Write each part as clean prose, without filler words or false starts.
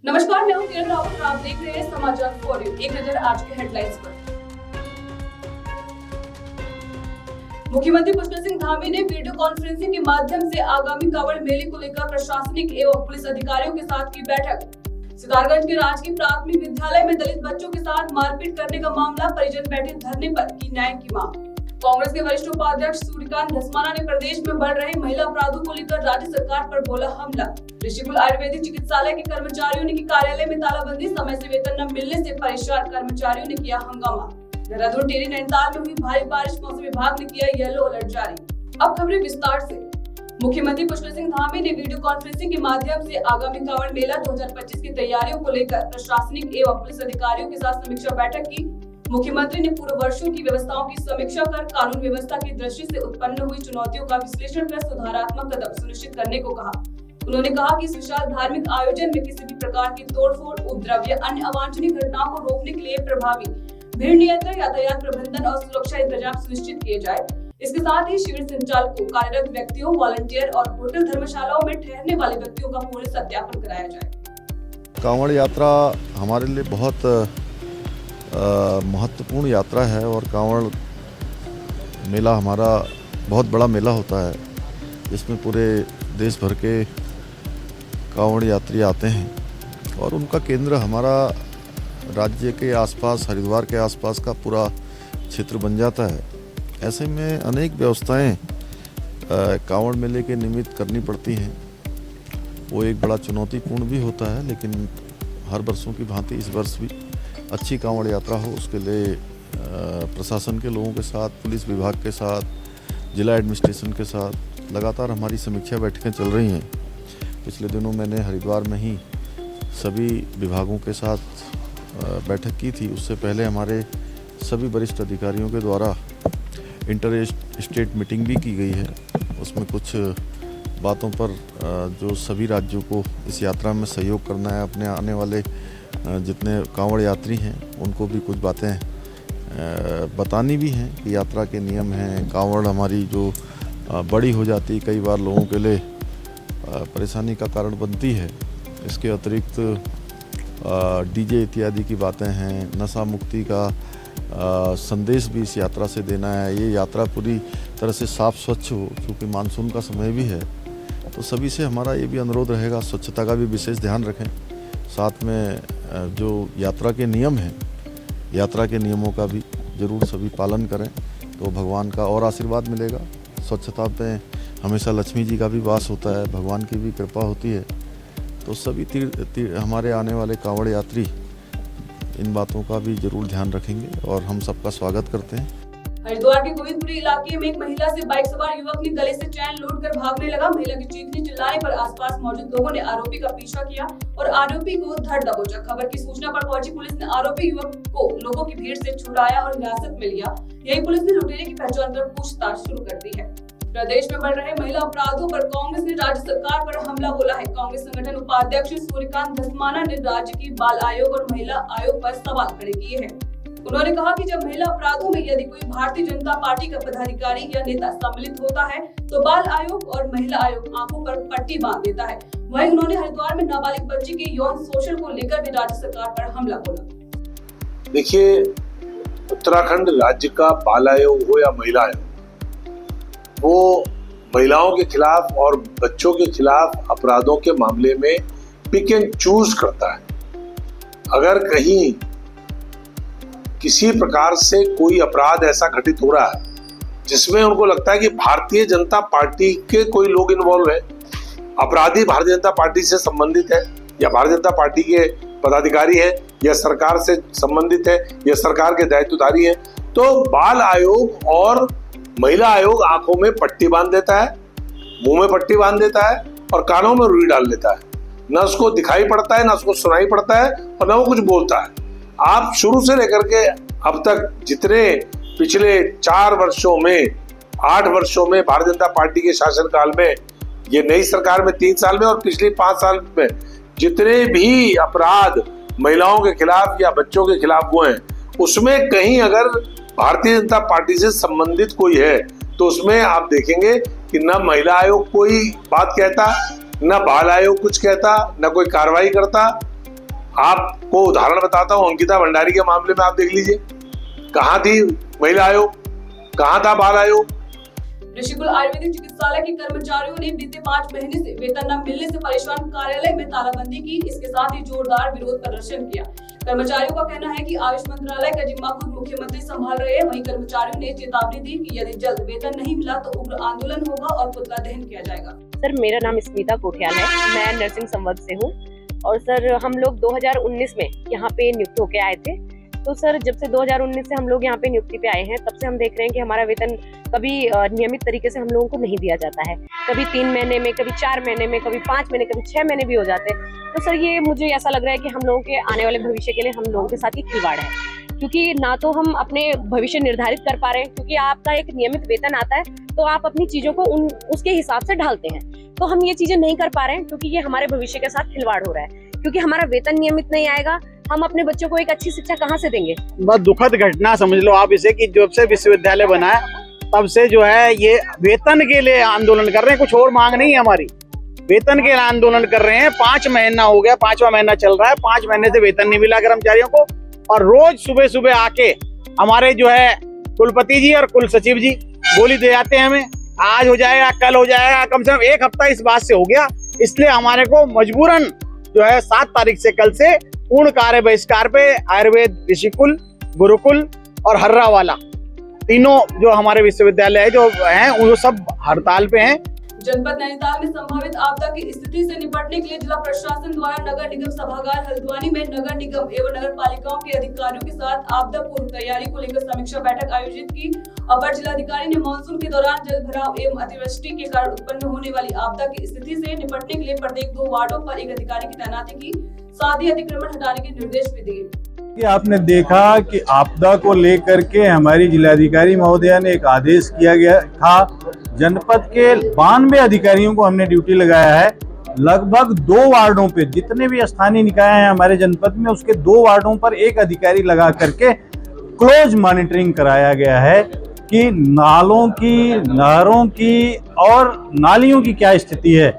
नमस्कार, मैं हूं किरण रावत और आप देख रहे हैं समाचार फॉर यू। एक नजर आज के हेडलाइंस पर। मुख्यमंत्री पुष्कर सिंह धामी ने वीडियो कॉन्फ्रेंसिंग के माध्यम से आगामी कांवड़ मेले को लेकर प्रशासनिक एवं पुलिस अधिकारियों के साथ की बैठक। सितारगंज के राजकीय प्राथमिक विद्यालय में दलित बच्चों के साथ मारपीट करने का मामला, परिजन बैठे धरने पर, की न्याय की मांग। कांग्रेस के वरिष्ठ उपाध्यक्ष सूर्यकांत धस्माना ने प्रदेश में बढ़ रहे महिला अपराधों को लेकर राज्य सरकार पर बोला हमला। ऋषिकुल आयुर्वेदिक चिकित्सालय के कर्मचारियों ने की कार्यालय में तालाबंदी, समय से वेतन न मिलने से परेशान कर्मचारियों ने किया हंगामा। देहरादून, टेरी, नैनीताल में हुई भारी बारिश, मौसम विभाग ने किया येलो अलर्ट जारी। अब खबरें विस्तार से। मुख्यमंत्री पुष्कर सिंह धामी ने वीडियो कॉन्फ्रेंसिंग के माध्यम से आगामी कांवड़ मेला 2025 की तैयारियों को लेकर प्रशासनिक एवं पुलिस अधिकारियों के साथ समीक्षा बैठक की। मुख्यमंत्री ने पूर्व वर्षों की व्यवस्थाओं की समीक्षा कर कानून व्यवस्था की दृष्टि से उत्पन्न हुई चुनौतियों का विश्लेषण कर सुधारात्मक कदम सुनिश्चित करने को कहा। उन्होंने कहा कि इस विशाल धार्मिक आयोजन में किसी भी प्रकार की तोड़फोड़, उपद्रव या अन्य अवांछनीय घटनाओं को रोकने के लिए प्रभावी भीड़ नियंत्रण, यातायात प्रबंधन और सुरक्षा इंतजाम सुनिश्चित किए जाए। इसके साथ ही शिविर संचालकों, कार्यरत व्यक्तियों, वॉलंटियर और होटल धर्मशालाओं में ठहरने वाले व्यक्तियों का पूर्ण सत्यापन कराया जाए। कांवड़ यात्रा हमारे लिए बहुत महत्वपूर्ण यात्रा है और कांवड़ मेला हमारा बहुत बड़ा मेला होता है, जिसमें पूरे देश भर के कांवड़ यात्री आते हैं और उनका केंद्र हमारा राज्य के आसपास, हरिद्वार के आसपास का पूरा क्षेत्र बन जाता है। ऐसे में अनेक व्यवस्थाएं कांवड़ मेले के निमित्त करनी पड़ती हैं। वो एक बड़ा चुनौतीपूर्ण भी होता है, लेकिन हर वर्षों की भांति इस वर्ष भी अच्छी कांवड़ यात्रा हो, उसके लिए प्रशासन के लोगों के साथ, पुलिस विभाग के साथ, जिला एडमिनिस्ट्रेशन के साथ लगातार हमारी समीक्षा बैठकें चल रही हैं। पिछले दिनों मैंने हरिद्वार में ही सभी विभागों के साथ बैठक की थी। उससे पहले हमारे सभी वरिष्ठ अधिकारियों के द्वारा इंटर स्टेट मीटिंग भी की गई है। उसमें कुछ बातों पर जो सभी राज्यों को इस यात्रा में सहयोग करना है, अपने आने वाले जितने कांवड़ यात्री हैं उनको भी कुछ बातें बतानी भी हैं कि यात्रा के नियम हैं। कांवड़ हमारी जो बड़ी हो जाती, कई बार लोगों के लिए परेशानी का कारण बनती है। इसके अतिरिक्त डीजे इत्यादि की बातें हैं। नशा मुक्ति का संदेश भी इस यात्रा से देना है। ये यात्रा पूरी तरह से साफ स्वच्छ हो, क्योंकि मानसून का समय भी है, तो सभी से हमारा ये भी अनुरोध रहेगा, स्वच्छता का भी विशेष ध्यान रखें। साथ में जो यात्रा के नियम हैं, यात्रा के नियमों का भी जरूर सभी पालन करें, तो भगवान का और आशीर्वाद मिलेगा। स्वच्छता पे हमेशा लक्ष्मी जी का भी वास होता है, भगवान की भी कृपा होती है। तो सभी हमारे आने वाले कांवड़ यात्री इन बातों का भी जरूर ध्यान रखेंगे और हम सबका स्वागत करते हैं। हरिद्वार के गोविंदपुरी इलाके में एक महिला से बाइक सवार युवक ने गले से चैन लूटकर भागने लगा। महिला की चीखने चिल्लाने पर आसपास मौजूद लोगों ने आरोपी का पीछा किया और आरोपी को धर दबोचा। खबर की सूचना पर पहुंची पुलिस ने आरोपी युवक को लोगों की भीड़ से छुड़ाया और हिरासत में लिया। यही पुलिस ने लुटेरे की पहचान कर पूछताछ शुरू कर दी है। प्रदेश में बढ़ रहे महिला अपराधों पर कांग्रेस ने राज्य सरकार पर हमला बोला है। कांग्रेस संगठन उपाध्यक्ष सूर्यकांत धस्माना ने राज्य की बाल आयोग और महिला आयोग पर सवाल खड़े किए हैं। उन्होंने कहा कि जब महिला अपराधों में यदि कोई भारतीय जनता पार्टी का पदाधिकारी या नेता सम्मिलित होता है तो बाल आयोग और महिला आयोग आंखों पर पट्टी बांध देता है। वहीं उन्होंने हरिद्वार में नाबालिग बच्ची के यौन शोषण को लेकर भी राज्य सरकार पर हमला बोला। देखिए, उत्तराखंड राज्य का बाल आयोग हो या महिला आयोग, वो महिलाओं के खिलाफ और बच्चों के खिलाफ अपराधों के मामले में पिक एंड चूज करता है। अगर कहीं किसी प्रकार से कोई अपराध ऐसा घटित हो रहा है जिसमें उनको लगता है कि भारतीय जनता पार्टी के कोई लोग इन्वॉल्व है, अपराधी भारतीय जनता पार्टी से संबंधित है या भारतीय जनता पार्टी के पदाधिकारी है या सरकार से संबंधित है या सरकार के दायित्वधारी है, तो बाल आयोग और महिला आयोग आंखों में पट्टी बांध देता है, मुंह में पट्टी बांध देता है और कानों में रुई डाल देता है। न उसको दिखाई पड़ता है, न उसको सुनाई पड़ता है और न वो कुछ बोलता है। आप शुरू से लेकर के अब तक जितने पिछले 4 वर्षों में, 8 वर्षों में भारतीय जनता पार्टी के शासनकाल में, ये नई सरकार में 3 साल में और पिछले 5 साल में जितने भी अपराध महिलाओं के खिलाफ या बच्चों के खिलाफ हुए हैं, उसमें कहीं अगर भारतीय जनता पार्टी से संबंधित कोई है तो उसमें आप देखेंगे कि न महिला आयोग कोई बात कहता, न बाल आयोग कुछ कहता, न कोई कार्रवाई करता आपको उदाहरण बताता हूं, अंकिता भंडारी के मामले में आप देख लीजिए, कहाँ थी महिला आयोग, कहाँ था बाल आयोग। ऋषिकुल आयुर्वेदिक चिकित्सालय के कर्मचारियों ने बीते 5 महीने से वेतन न मिलने से परेशान कार्यालय में तालाबंदी की। इसके साथ ही जोरदार विरोध प्रदर्शन किया। कर्मचारियों का कहना है कि आयुष मंत्रालय का जिम्मा खुद मुख्यमंत्री संभाल रहे हैं। वहीं कर्मचारियों ने चेतावनी दी कि यदि जल्द वेतन नहीं मिला तो उग्र आंदोलन होगा और पुतला दहन किया जाएगा। सर, मेरा नाम स्मिता कोठियाल है, मैं नर्सिंग संवर्ग से हूँ और सर हम लोग 2019 में यहाँ पे नियुक्त होके आए थे। तो सर जब से 2019 से हम लोग यहाँ पे नियुक्ति पे आए हैं, तब से हम देख रहे हैं कि हमारा वेतन कभी नियमित तरीके से हम लोगों को नहीं दिया जाता है। कभी 3 महीने में, कभी 4 महीने में, कभी 5 महीने, कभी 6 महीने भी हो जाते हैं। तो सर ये मुझे ऐसा लग रहा है कि हम लोगों के आने वाले भविष्य के लिए हम लोगों के साथ ही खिलवाड़ है, क्योंकि ना तो हम अपने भविष्य निर्धारित कर पा रहे हैं, क्योंकि आपका एक नियमित वेतन आता है तो आप अपनी चीजों को उसके हिसाब से ढालते हैं। तो हम ये चीजें नहीं कर पा रहे हैं क्योंकि ये हमारे भविष्य के साथ खिलवाड़ हो रहा है। क्योंकि हमारा वेतन नियमित नहीं आएगा, हम अपने बच्चों को एक अच्छी शिक्षा कहाँ से देंगे। बहुत दुखद घटना समझ लो आप इसे, कि जब से विश्वविद्यालय बना है तब से जो है ये वेतन के लिए आंदोलन कर रहे हैं, कुछ और मांग नहीं है हमारी, वेतन के लिए आंदोलन कर रहे हैं। 5 महीना हो गया, 5वां महीना चल रहा है, 5 महीने से वेतन नहीं मिला कर्मचारियों को। और रोज सुबह सुबह आके हमारे जो है कुलपति जी और कुल सचिव जी गोली दे जाते हैं हमें, आज हो जाएगा, कल हो जाएगा। कम से कम 1 हफ्ता इस बात से हो गया। इसलिए हमारे को मजबूरन जो है 7 तारीख से, कल से पूर्ण कार्य बहिष्कार पे आयुर्वेद ऋषिकुल, गुरुकुल और हर्रा वाला तीनों जो हमारे विश्वविद्यालय है जो हैं वो सब हड़ताल पे हैं। जनपद नैनीताल में संभावित आपदा की स्थिति से निपटने के लिए जिला प्रशासन द्वारा नगर निगम सभागार हल्द्वानी में नगर निगम एवं नगर पालिकाओं के अधिकारियों के साथ आपदा पूर्व तैयारी को लेकर समीक्षा बैठक आयोजित की। अपर जिलाधिकारी ने मानसून के दौरान जल भराव एवं अतिवृष्टि के कारण उत्पन्न होने वाली आपदा की स्थिति से निपटने के लिए प्रत्येक 2 वार्डों पर एक अधिकारी की तैनाती की, साथ ही अतिक्रमण हटाने के निर्देश भी दिए। आपने देखा कि आपदा को लेकर के हमारी जिलाधिकारी महोदया ने एक आदेश किया गया था। जनपद के 92 अधिकारियों को हमने ड्यूटी लगाया है। लगभग 2 वार्डों पे, जितने भी स्थानीय निकाय हैं हमारे जनपद में, उसके 2 वार्डों पर एक अधिकारी लगा करके क्लोज मॉनिटरिंग कराया गया है कि नालों की, नहरों की और नालियों की क्या स्थिति है,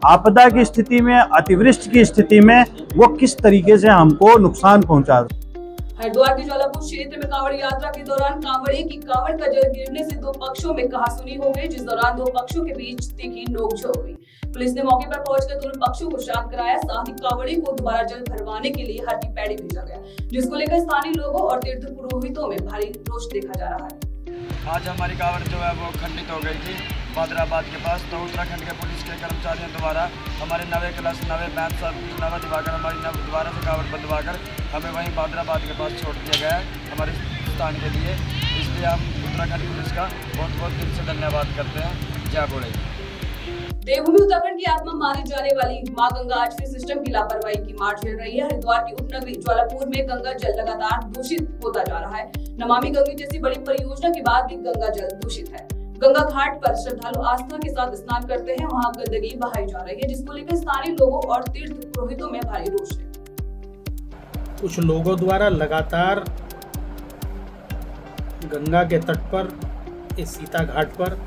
आपदा की स्थिति में, अतिवृष्टि की स्थिति में वो किस तरीके से हमको नुकसान पहुंचा। हरिद्वार के ज्वालापुर क्षेत्र में कांवड़ यात्रा के दौरान कांवड़िए की कांवड़ का जल गिरने से 2 पक्षों में कहासुनी हो गई, जिस दौरान 2 पक्षों के बीच तीखी नोकझोंक हुई। पुलिस ने मौके पर पहुंचकर दोनों पक्षों को शांत कराया, साथ ही कांवड़िए को दोबारा जल भरवाने के लिए हर की पैड़ी भेजा गया, जिसको लेकर स्थानीय लोगों और तीर्थ पुरोहितों में भारी रोष देखा जा रहा है। आज हमारी कांवड़ जो है वो खंडित हो गई थी बादराबाद के पास, तो उत्तराखंड के पुलिस के कर्मचारियों द्वारा हमारे नवे क्लास, नवे बैंड सब नवा दिवाकर हमारी दोबारा से कांवड़ बंधवाकर हमें वहीं बादराबाद के पास छोड़ दिया गया है हमारे स्थान के लिए। इसलिए हम उत्तराखंड पुलिस का बहुत बहुत दिल से धन्यवाद करते हैं। जय बोले। देवभूमि उत्तराखंड की आत्मा मानी जाने वाली मां गंगा आज फिर सिस्टम की लापरवाही की मार झेल रही है। हरिद्वार की उपनगरी ज्वालापुर में गंगा जल लगातार दूषित होता जा रहा है। नमामि गंगे जैसी बड़ी परियोजना के बाद भी गंगा जल दूषित है। गंगा घाट पर श्रद्धालु आस्था के साथ स्नान करते हैं, वहां गंदगी बहाई जा रही है, जिसको लेकर स्थानीय लोगों और तीर्थ पुरोहितों में भारी रोष है। कुछ लोगों द्वारा लगातार गंगा के तट पर, इस सीता घाट पर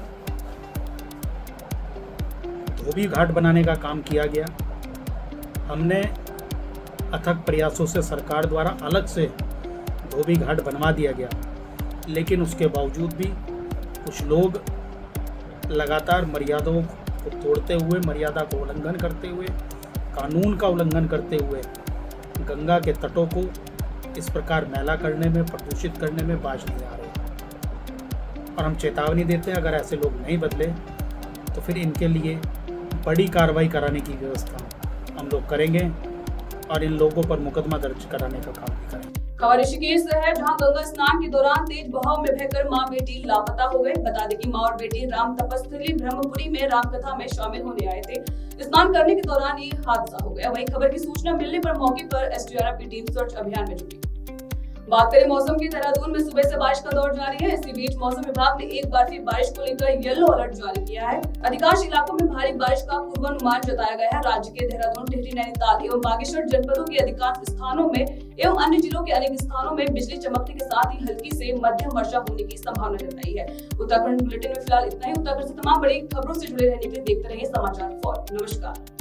धोबी घाट बनाने का काम किया गया। हमने अथक प्रयासों से सरकार द्वारा अलग से धोबी घाट बनवा दिया गया, लेकिन उसके बावजूद भी कुछ लोग लगातार मर्यादाओं को तोड़ते हुए, मर्यादा को उल्लंघन करते हुए, कानून का उल्लंघन करते हुए गंगा के तटों को इस प्रकार मैला करने में, प्रदूषित करने में बाज नहीं आ रहे। और हम चेतावनी देते हैं, अगर ऐसे लोग नहीं बदले तो फिर इनके लिए बड़ी कार्रवाई कराने की व्यवस्था हम लोग करेंगे और इन लोगों पर मुकदमा दर्ज कराने का काम भी करेंगे। खबर ऋषिकेश से है, जहां गंगा स्नान के दौरान तेज बहाव में बहकर मां बेटी लापता हो गए। बता दें कि मां और बेटी राम तपस्थली ब्रह्मपुरी में रामकथा में शामिल होने आए थे। स्नान करने के दौरान ये हादसा हो गया। वहीं खबर की सूचना मिलने पर मौके पर एसडीआरएफ की टीम सर्च अभियान में जुटी। बात करें मौसम की, देहरादून में सुबह से बारिश का दौर जारी है। इसी बीच मौसम विभाग ने एक बार फिर बारिश को लेकर येलो अलर्ट जारी किया है। अधिकांश इलाकों में भारी बारिश का पूर्वानुमान जताया गया है। राज्य के देहरादून, टिहरी, नैनीताल एवं बागेश्वर जनपदों के अधिकांश स्थानों में एवं अन्य जिलों के अनेक स्थानों में बिजली चमकने के साथ ही हल्की से मध्यम वर्षा होने की संभावना जताई है। उत्तराखंड बुलेटिन में फिलहाल इतना ही। उत्तराखंड से तमाम बड़ी खबरों से जुड़े रहने के लिए देखते रहिए समाचार फॉर। नमस्कार।